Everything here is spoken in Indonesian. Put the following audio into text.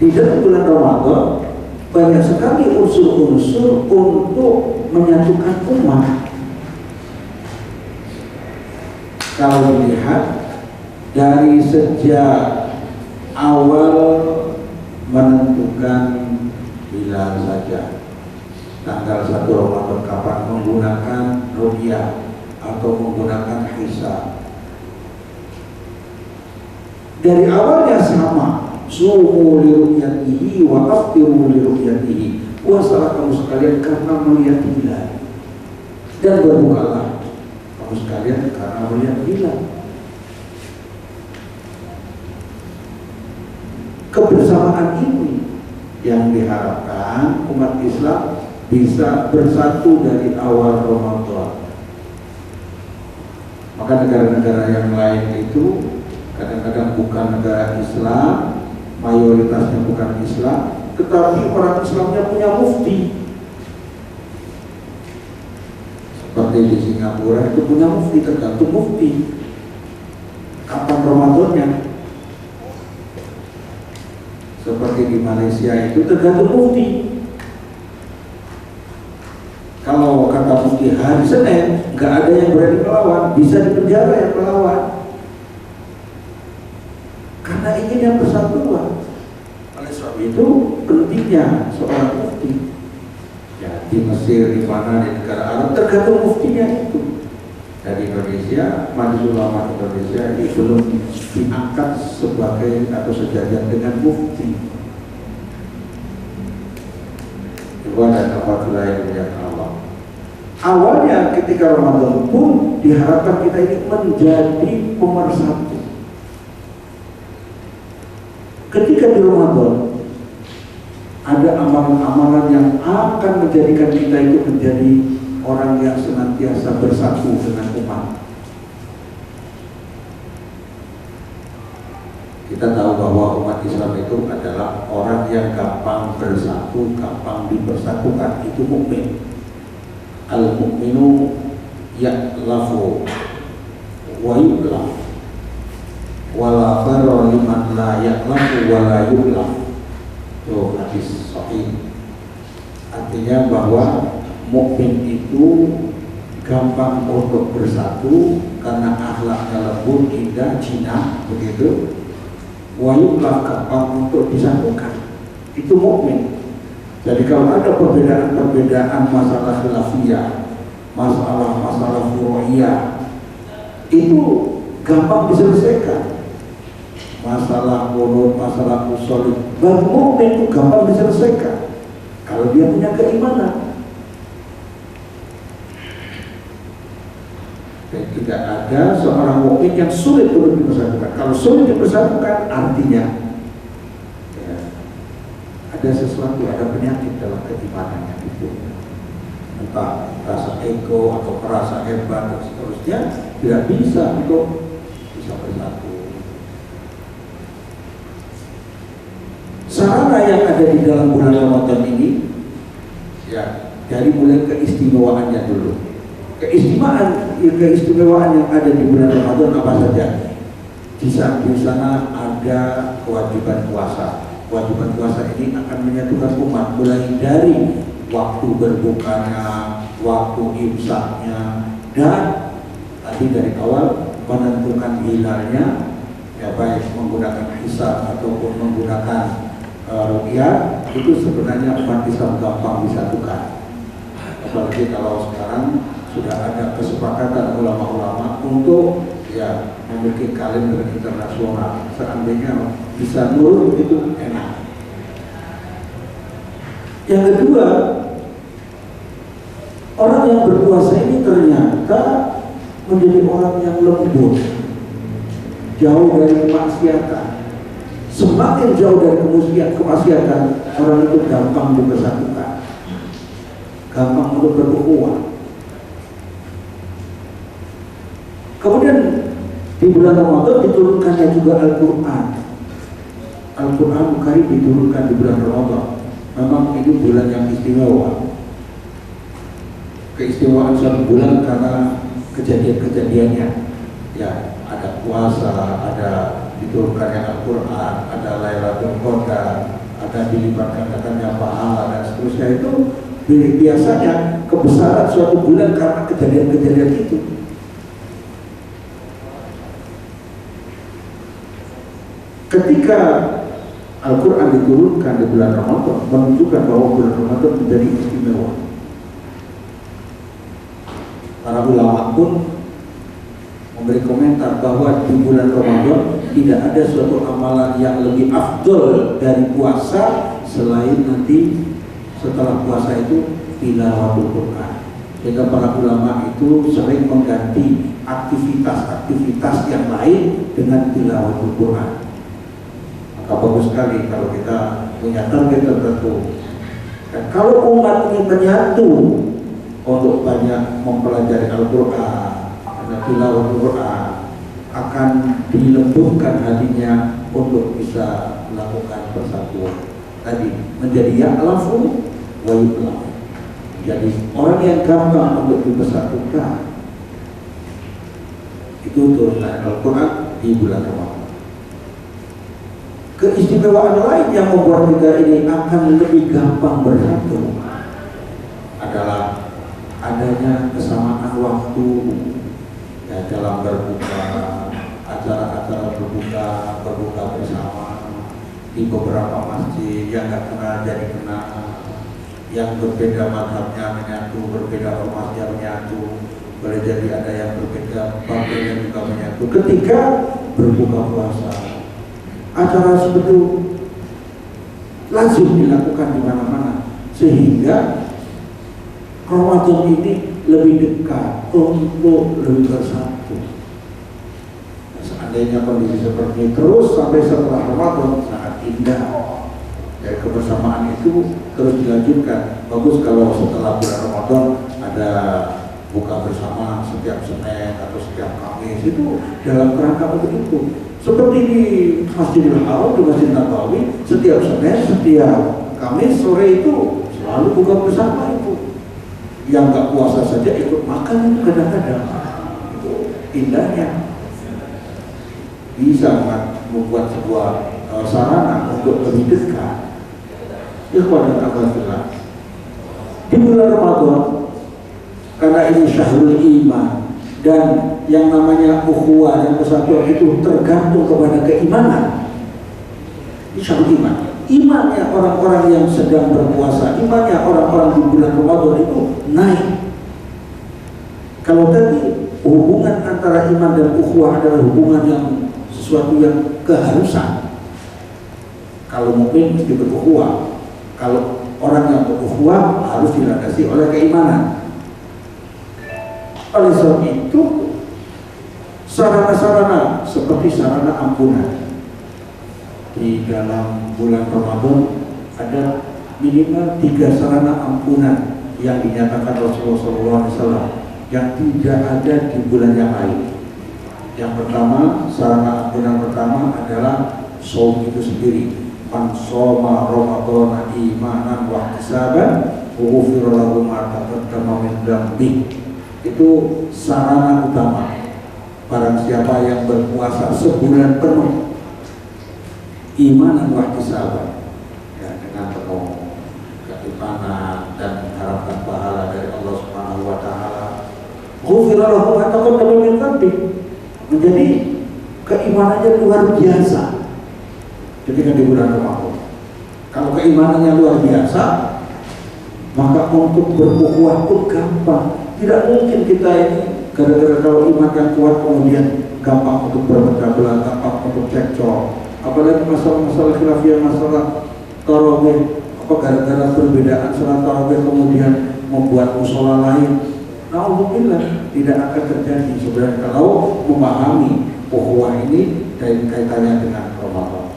di dalam bulan Ramadan banyak sekali unsur-unsur untuk menyatukan umat. Kalau dilihat dari sejak awal menentukan hilal saja, tanggal 1 Ramadan kapan menggunakan ruqyah atau menggunakan hisab, dari awalnya sama, sumu li ru'yatihi wa aftiru li ru'yatihi, puasalah kamu sekalian karena melihat hilal, dan berbukalah kamu sekalian karena melihat hilal. Kebersamaan ini yang diharapkan umat Islam bisa bersatu dari awal Ramadan. Maka negara-negara yang lain itu kadang-kadang bukan negara Islam, mayoritasnya bukan Islam, tetapi orang Islamnya punya mufti. Seperti di Singapura itu punya mufti, tergantung mufti kapan Ramadannya. Seperti di Malaysia itu tergantung mufti. Kalau kata mufti hari Senin, nggak ada yang berani melawan, bisa dipenjara yang melawan. Karena ingin yang persatuan. Oleh sebab itu pentingnya seorang mufti. Ya, di Mesir, di mana, di negara Arab tergantung muftinya itu. Dari Indonesia, Majelis Ulama Indonesia ini belum diangkat sebagai atau sejajar dengan mufti. Dan apabila yang dimuliakan Allah. Awalnya ketika Ramadan pun diharapkan kita ini menjadi pemersatu. Ketika di Ramadan ada amalan-amalan yang akan menjadikan kita itu menjadi orang yang senantiasa bersatu dengan umat. Kita tahu bahwa umat Islam itu adalah orang yang gampang bersatu, gampang dipersatukan. Itu mukmin. Al-mu'minu ya'lafu wa yu'laf, wala farra liman la ya'lafu wa la yu'laf. Itu hadis sahih. Artinya bahwa mukmin itu gampang untuk bersatu karena akhlaknya lembut, indah, jinak, begitu. Wayulah gampang untuk disatukan. Itu mukmin. Jadi kalau ada perbedaan-perbedaan masalah khilafiyah, masalah furu'iyah, itu gampang diselesaikan. Masalah qunut, masalah usul, bagi mukmin itu gampang diselesaikan kalau dia punya keimanan. Dan tidak ada seorang mukmin yang sulit untuk dipersatukan. Kalau sulit dipersatukan, artinya ya, ada sesuatu, ada penyakit dalam keimanannya itu. Entah rasa ego atau merasa hebat dan seterusnya, tidak bisa untuk bisa bersatu. Sarana yang ada di dalam bulan Ramadan ini, ya, dari mulai keistimewaannya dulu. Keistimewaan yang ada di bulan Ramadan apa saja? Di sana ada kewajiban puasa. Kewajiban puasa ini akan menyatukan umat, mulai dari waktu berbukanya, waktu imsaknya, dan tadi dari awal menentukan hilalnya, ya baik menggunakan hisab ataupun menggunakan ruqyah. Itu sebenarnya umat Islam gampang disatukan. Apalagi kalau sekarang sudah ada kesepakatan ulama-ulama untuk ya memiliki kalender internasional. Seandainya bisa nurut itu enak. Yang kedua, orang yang berpuasa ini ternyata menjadi orang yang lembut, jauh dari kemaksiatan. Semakin jauh dari kemaksiatan, orang itu gampang dipersatukan, gampang untuk berukhuwah. Kemudian di bulan Ramadan diturunkannya juga Al-Quran. Al-Quran Karim diturunkan di bulan Ramadan. Memang ini bulan yang istimewa. Keistimewaan satu bulan karena kejadian-kejadiannya. Ya, ada puasa, ada diturunkannya Al-Quran, ada Lailatul Qadar, akan dilipat gandakannya pahala dan seterusnya. Itu biasanya kebesaran suatu bulan karena kejadian-kejadian itu. Ketika Al-Quran diturunkan di bulan Ramadan, menunjukkan bahwa bulan Ramadan menjadi istimewa. Para ulama pun memberi komentar bahwa di bulan Ramadan tidak ada suatu amalan yang lebih afdol dari puasa selain nanti setelah puasa itu tilawatul Quran. Sehingga para ulama itu sering mengganti aktivitas-aktivitas yang lain dengan tilawatul Quran. Maka bagus sekali kalau kita punya target tertentu. Dan kalau umat ini menyatu untuk banyak mempelajari Al-Quran, tilawatul Quran, akan dilembutkan hatinya untuk bisa melakukan persatuan. Tadi menjadi ya'lafu wa yu'laf. Jadi orang yang gampang untuk dipersatukan. Itu turunan Al-Quran di bulan Ramadan. Keistimewaan lain yang membuat kita ini akan lebih gampang bersatu adalah adanya kesamaan waktu ya, dalam berbuka, acara-acara berbuka bersama di beberapa masjid yang nggak kenal jadi kenal, yang berbeda mazhabnya menyatu, berbeda ormasnya menyatu, boleh jadi ada yang berbeda pakaian juga menyatu ketika berbuka puasa. Acara seperti itu lazim dilakukan di mana-mana sehingga Ramadan ini lebih dekat untuk lebih bersatu. Seandainya kondisi seperti ini terus sampai setelah Ramadan sangat indah. Ya, kebersamaan itu terus dilanjutkan. Bagus kalau setelah bulan Ramadan ada buka bersama setiap Senin atau setiap Kamis, itu dalam kerangka untuk itu. Seperti di Masjidil Haram, di Masjid Nabawi, setiap Senin, setiap Kamis sore itu selalu buka bersama itu. Yang nggak puasa saja ikut makan itu kadang-kadang. Itu indahnya. Bisa membuat sebuah sarana untuk lebih dekat. Ikhwan dan akhwat, di bulan Ramadan, karena ini syahrul iman dan yang namanya ukhuwah dan persatuan itu tergantung kepada keimanan. Ini syahrul iman. Imannya orang-orang yang sedang berpuasa, imannya orang-orang di bulan Ramadan itu naik. Kalau tadi hubungan antara iman dan ukhuwah adalah hubungan yang sesuatu yang keharusan. Kalau mungkin mesti berukhuwah. Kalau orang yang berukhuwah harus dilandasi oleh keimanan. Oleh sebab itu, sarana-sarana seperti sarana ampunan di dalam bulan Ramadan ada minimal 3 sarana ampunan yang dinyatakan Rasulullah SAW yang tidak ada di bulan yang lain. Yang pertama, sarana ampunan pertama adalah shaum itu sendiri. Man shoma Ramadhana imanan wa ihtisaban ghufira lahu ma taqaddama min dzambi. Itu sarana utama. Barang siapa yang berpuasa sebulan penuh imanan wa ihtisaban, ya, dengan penuh keimanan dan mengharapkan pahala dari Allah Subhanahu wa taala, ghufira lahu ma taqaddama min dzambi. Menjadi keimanannya luar biasa ketika di bulan Ramadan. Kalau keimanannya luar biasa, maka untuk berukhuwah pun gampang. Tidak mungkin kita ini gara-gara kalau iman yang kuat kemudian gampang untuk berpecah belah, gampang untuk cekcok. Apalagi masalah-masalah khilafiyah, masalah tarawih, apa gara-gara perbedaan salat tarawih kemudian membuat musola lain. Alhamdulillah tidak akan terjadi sebenarnya kalau memahami ukhuwah ini dan kaitannya dengan Ramadan.